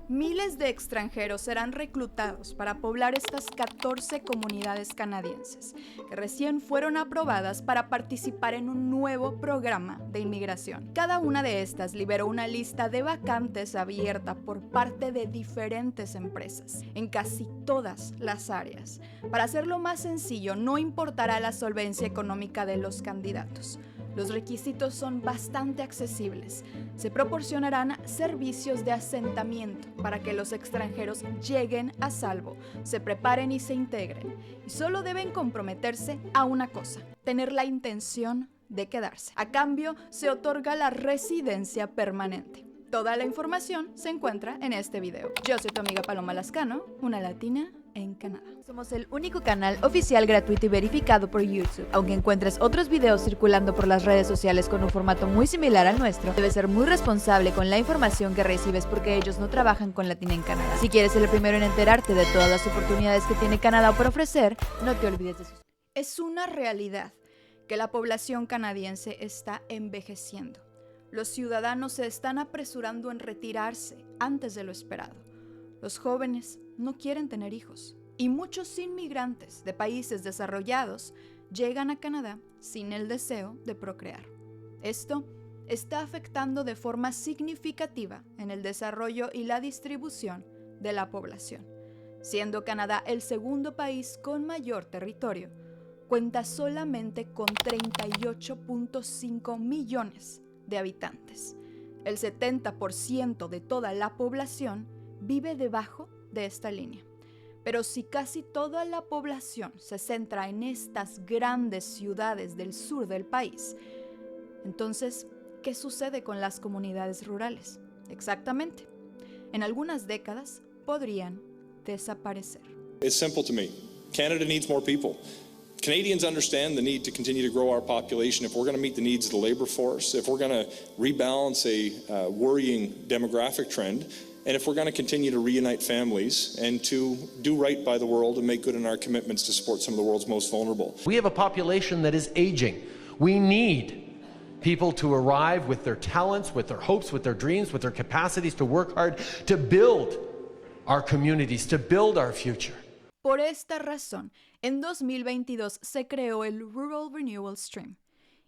Miles de extranjeros serán reclutados para poblar estas 14 comunidades canadienses, que recién fueron aprobadas para participar en un nuevo programa de inmigración. Cada una de estas liberó una lista de vacantes abierta por parte de diferentes empresas, en casi todas las áreas. Para hacerlo más sencillo, no importará la solvencia económica de los candidatos. Los requisitos son bastante accesibles. Se proporcionarán servicios de asentamiento para que los extranjeros lleguen a salvo, se preparen y se integren. Y solo deben comprometerse a una cosa: tener la intención de quedarse. A cambio, se otorga la residencia permanente. Toda la información se encuentra en este video. Yo soy tu amiga Paloma Lascano, una latina en Canadá. Somos el único canal oficial gratuito y verificado por YouTube. Aunque encuentres otros videos circulando por las redes sociales con un formato muy similar al nuestro, debes ser muy responsable con la información que recibes porque ellos no trabajan con Latina en Canadá. Si quieres ser el primero en enterarte de todas las oportunidades que tiene Canadá por ofrecer, no te olvides de suscribirte. Es una realidad que la población canadiense está envejeciendo. Los ciudadanos se están apresurando en retirarse antes de lo esperado. Los jóvenes no quieren tener hijos y muchos inmigrantes de países desarrollados llegan a Canadá sin el deseo de procrear. Esto está afectando de forma significativa en el desarrollo y la distribución de la población. Siendo Canadá el segundo país con mayor territorio, cuenta solamente con 38.5 millones de habitantes. El 70% de toda la población vive debajo de esta línea. Pero si casi toda la población se centra en estas grandes ciudades del sur del país, entonces, ¿qué sucede con las comunidades rurales? Exactamente. En algunas décadas podrían desaparecer. It's simple to me. Canada needs more people. Canadians understand the need to continue to grow our population if we're going to meet the needs of the labor force, if we're going to rebalance a worrying demographic trend, and if we're going to continue to reunite families and to do right by the world and make good on our commitments to support some of the world's most vulnerable. We have a population that is aging. We need people to arrive with their talents, with their hopes, with their dreams, with their capacities to work hard, to build our communities, to build our future. Por esta razón, en 2022 se creó el Rural Renewal Stream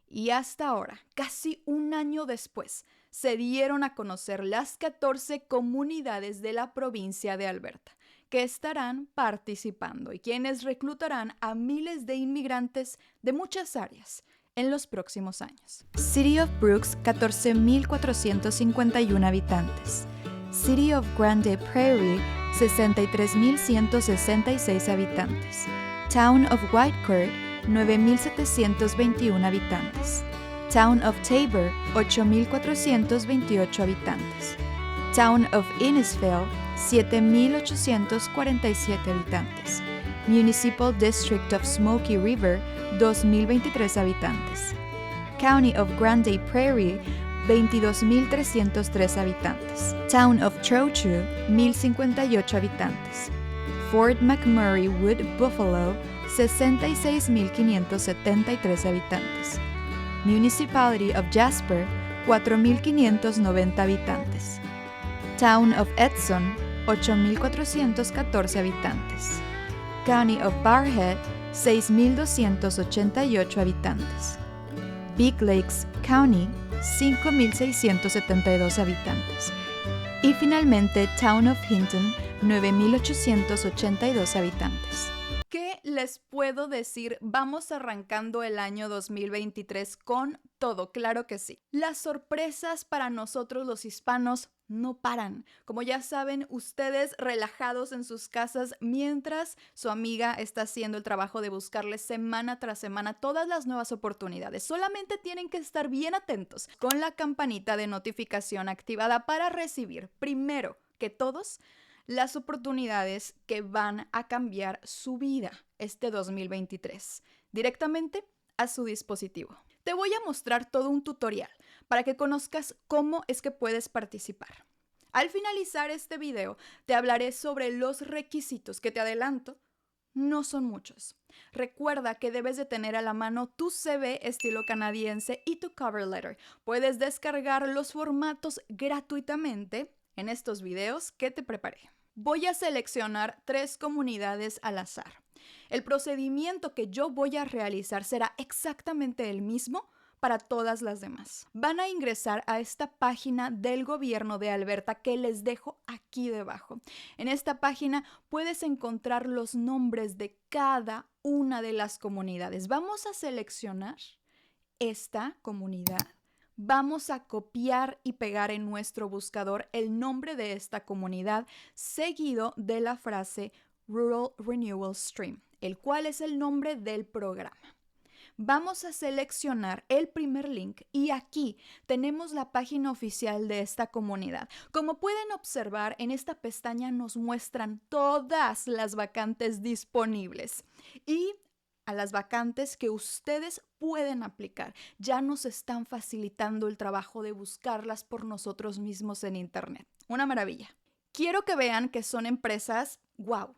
y hasta ahora, casi un año después, se dieron a conocer las 14 comunidades de la provincia de Alberta que estarán participando y quienes reclutarán a miles de inmigrantes de muchas áreas en los próximos años. City of Brooks, 14,451 habitantes. City of Grande Prairie, 63,166 habitantes. Town of Whitecourt, 9,721 habitantes. Town of Tabor, 8,428 habitantes. Town of Innisfail, 7,847 habitantes. Municipal District of Smoky River, 2,023 habitantes. County of Grande Prairie, 22,303 habitantes. Town of Trochu, 1,058 habitantes. Fort McMurray Wood Buffalo, 66,573 habitantes. Municipality of Jasper, 4,590 habitantes. Town of Edson, 8,414 habitantes. County of Barrhead, 6,288 habitantes. Big Lakes County, 5,672 habitantes. Y finalmente, Town of Hinton, 9,882 habitantes. ¿Qué les puedo decir? Vamos arrancando el año 2023 con todo, claro que sí. Las sorpresas para nosotros los hispanos no paran. Como ya saben, ustedes relajados en sus casas mientras su amiga está haciendo el trabajo de buscarles semana tras semana todas las nuevas oportunidades. Solamente tienen que estar bien atentos con la campanita de notificación activada para recibir, primero que todos, las oportunidades que van a cambiar su vida este 2023, directamente a su dispositivo. Te voy a mostrar todo un tutorial para que conozcas cómo es que puedes participar. Al finalizar este video, te hablaré sobre los requisitos que te adelanto. No son muchos. Recuerda que debes de tener a la mano tu CV estilo canadiense y tu cover letter. Puedes descargar los formatos gratuitamente en estos videos que te preparé. Voy a seleccionar 3 comunidades al azar. El procedimiento que yo voy a realizar será exactamente el mismo para todas las demás. Van a ingresar a esta página del gobierno de Alberta que les dejo aquí debajo. En esta página puedes encontrar los nombres de cada una de las comunidades. Vamos a seleccionar esta comunidad. Vamos a copiar y pegar en nuestro buscador el nombre de esta comunidad seguido de la frase Rural Renewal Stream, el cual es el nombre del programa. Vamos a seleccionar el primer link y aquí tenemos la página oficial de esta comunidad. Como pueden observar, en esta pestaña nos muestran todas las vacantes disponibles y a las vacantes que ustedes pueden aplicar. Ya nos están facilitando el trabajo de buscarlas por nosotros mismos en Internet. Una maravilla. Quiero que vean que son empresas,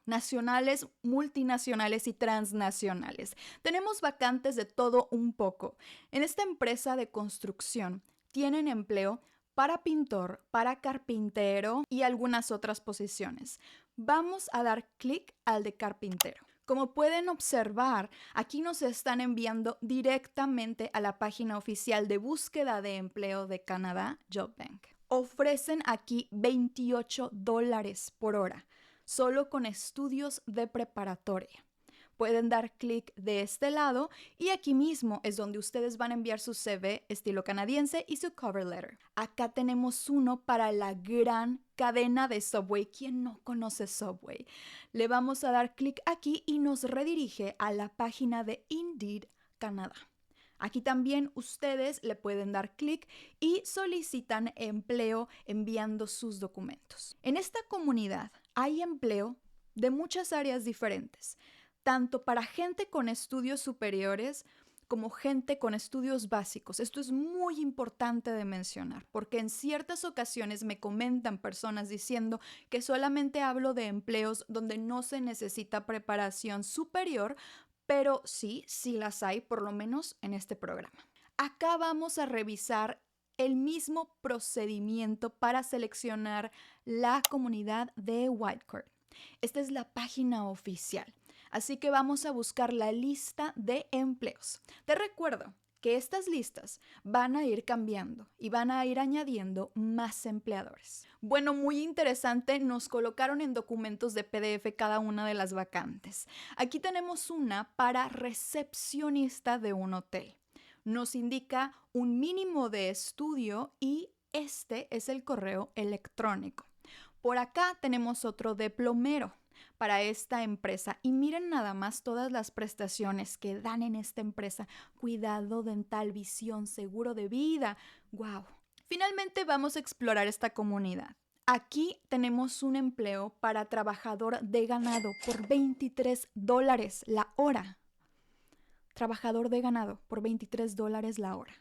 nacionales, multinacionales y transnacionales. Tenemos vacantes de todo un poco. En esta empresa de construcción tienen empleo para pintor, para carpintero y algunas otras posiciones. Vamos a dar clic al de carpintero. Como pueden observar, aquí nos están enviando directamente a la página oficial de búsqueda de empleo de Canadá, JobBank. Ofrecen aquí $28 por hora, solo con estudios de preparatoria. Pueden dar clic de este lado y aquí mismo es donde ustedes van a enviar su CV estilo canadiense y su cover letter. Acá tenemos uno para la gran cadena de Subway. ¿Quién no conoce Subway? Le vamos a dar clic aquí y nos redirige a la página de Indeed Canadá. Aquí también ustedes le pueden dar clic y solicitan empleo enviando sus documentos. En esta comunidad hay empleo de muchas áreas diferentes, tanto para gente con estudios superiores como gente con estudios básicos. Esto es muy importante de mencionar, porque en ciertas ocasiones me comentan personas diciendo que solamente hablo de empleos donde no se necesita preparación superior, pero sí las hay, por lo menos en este programa. Acá vamos a revisar el mismo procedimiento para seleccionar la comunidad de Whitecourt. Esta es la página oficial. Así que vamos a buscar la lista de empleos. Te recuerdo que estas listas van a ir cambiando y van a ir añadiendo más empleadores. Bueno, muy interesante, nos colocaron en documentos de PDF cada una de las vacantes. Aquí tenemos una para recepcionista de un hotel. Nos indica un mínimo de estudio y este es el correo electrónico. Por acá tenemos otro de plomero para esta empresa y miren nada más todas las prestaciones que dan en esta empresa: cuidado dental, visión, seguro de vida. ¡Wow! Finalmente vamos a explorar esta comunidad. Aquí tenemos un empleo para trabajador de ganado por $23 la hora. Trabajador de ganado por $23 la hora.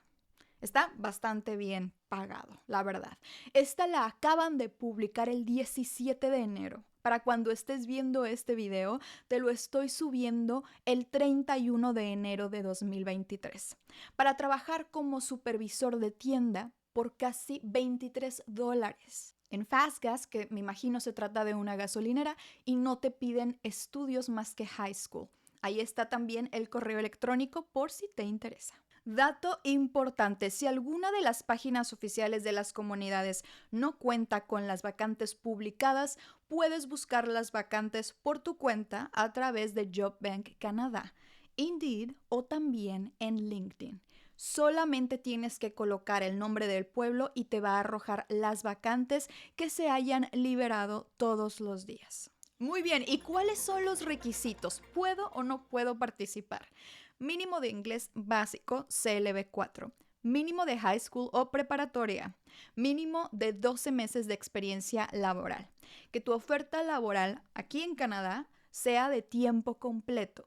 Está bastante bien pagado, la verdad. Esta la acaban de publicar el 17 de enero. Para cuando estés viendo este video, te lo estoy subiendo el 31 de enero de 2023. Para trabajar como supervisor de tienda por casi $23. En FastGas, que me imagino se trata de una gasolinera, y no te piden estudios más que high school. Ahí está también el correo electrónico por si te interesa. Dato importante: si alguna de las páginas oficiales de las comunidades no cuenta con las vacantes publicadas, puedes buscar las vacantes por tu cuenta a través de JobBank Canadá, Indeed o también en LinkedIn. Solamente tienes que colocar el nombre del pueblo y te va a arrojar las vacantes que se hayan liberado todos los días. Muy bien, ¿y cuáles son los requisitos? ¿Puedo o no puedo participar? Mínimo de inglés básico, CLB4. Mínimo de high school o preparatoria. Mínimo de 12 meses de experiencia laboral. Que tu oferta laboral aquí en Canadá sea de tiempo completo.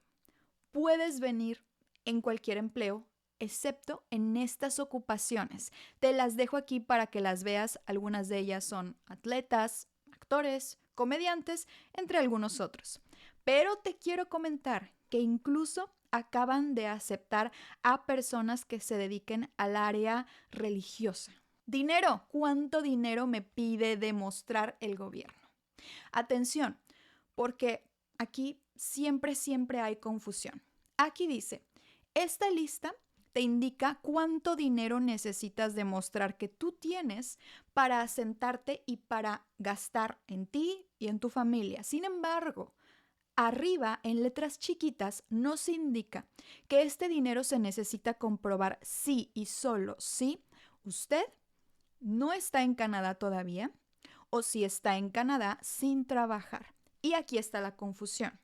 Puedes venir en cualquier empleo, excepto en estas ocupaciones. Te las dejo aquí para que las veas. Algunas de ellas son atletas, actores, comediantes, entre algunos otros. Pero te quiero comentar que incluso acaban de aceptar a personas que se dediquen al área religiosa. Dinero. ¿Cuánto dinero me pide demostrar el gobierno? Atención, porque aquí siempre hay confusión. Aquí dice, esta lista te indica cuánto dinero necesitas demostrar que tú tienes para asentarte y para gastar en ti y en tu familia. Sin embargo, arriba, en letras chiquitas, nos indica que este dinero se necesita comprobar si y solo si usted no está en Canadá todavía o si está en Canadá sin trabajar. Y aquí está la confusión.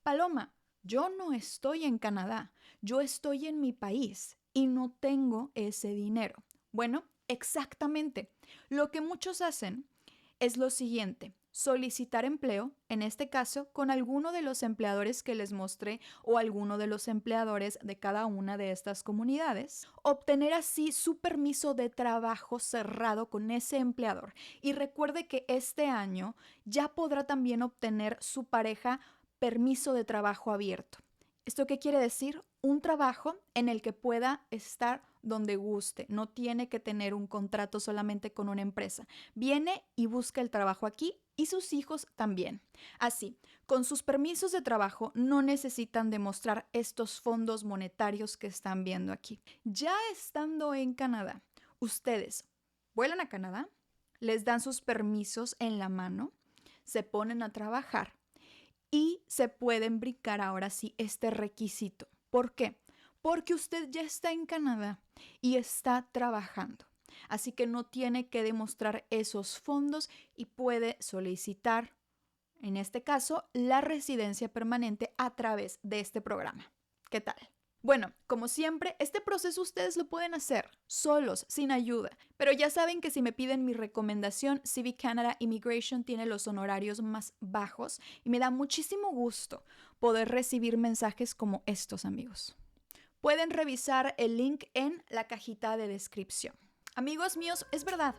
Paloma, yo no estoy en Canadá, yo estoy en mi país y no tengo ese dinero. Bueno, exactamente. Lo que muchos hacen es lo siguiente: solicitar empleo, en este caso, con alguno de los empleadores que les mostré o alguno de los empleadores de cada una de estas comunidades, obtener así su permiso de trabajo cerrado con ese empleador. Y recuerde que este año ya podrá también obtener su pareja permiso de trabajo abierto. ¿Esto qué quiere decir? Un trabajo en el que pueda estar donde guste. No tiene que tener un contrato solamente con una empresa. Viene y busca el trabajo aquí y sus hijos también. Así, con sus permisos de trabajo no necesitan demostrar estos fondos monetarios que están viendo aquí. Ya estando en Canadá, ustedes vuelan a Canadá, les dan sus permisos en la mano, se ponen a trabajar y se pueden brincar ahora sí este requisito. ¿Por qué? Porque usted ya está en Canadá y está trabajando. Así que no tiene que demostrar esos fondos y puede solicitar, en este caso, la residencia permanente a través de este programa. ¿Qué tal? Bueno, como siempre, este proceso ustedes lo pueden hacer solos, sin ayuda. Pero ya saben que si me piden mi recomendación, Civic Canada Immigration tiene los honorarios más bajos y me da muchísimo gusto poder recibir mensajes como estos, amigos. Pueden revisar el link en la cajita de descripción. Amigos míos, es verdad,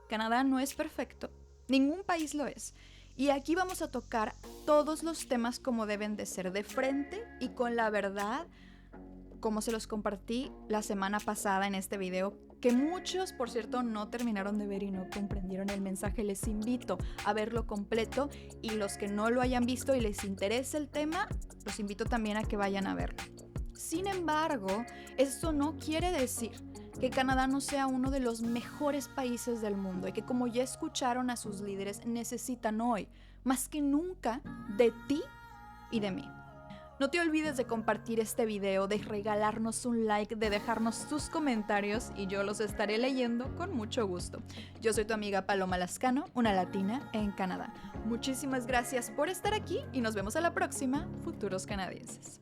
Canadá no es perfecto, ningún país lo es. Y aquí vamos a tocar todos los temas como deben de ser, de frente y con la verdad, como se los compartí la semana pasada en este video, que muchos, por cierto, no terminaron de ver y no comprendieron el mensaje. Les invito a verlo completo y los que no lo hayan visto y les interese el tema, los invito también a que vayan a verlo. Sin embargo, esto no quiere decir que Canadá no sea uno de los mejores países del mundo y que, como ya escucharon a sus líderes, necesitan hoy, más que nunca, de ti y de mí. No te olvides de compartir este video, de regalarnos un like, de dejarnos tus comentarios y yo los estaré leyendo con mucho gusto. Yo soy tu amiga Paloma Lascano, una latina en Canadá. Muchísimas gracias por estar aquí y nos vemos a la próxima, futuros canadienses.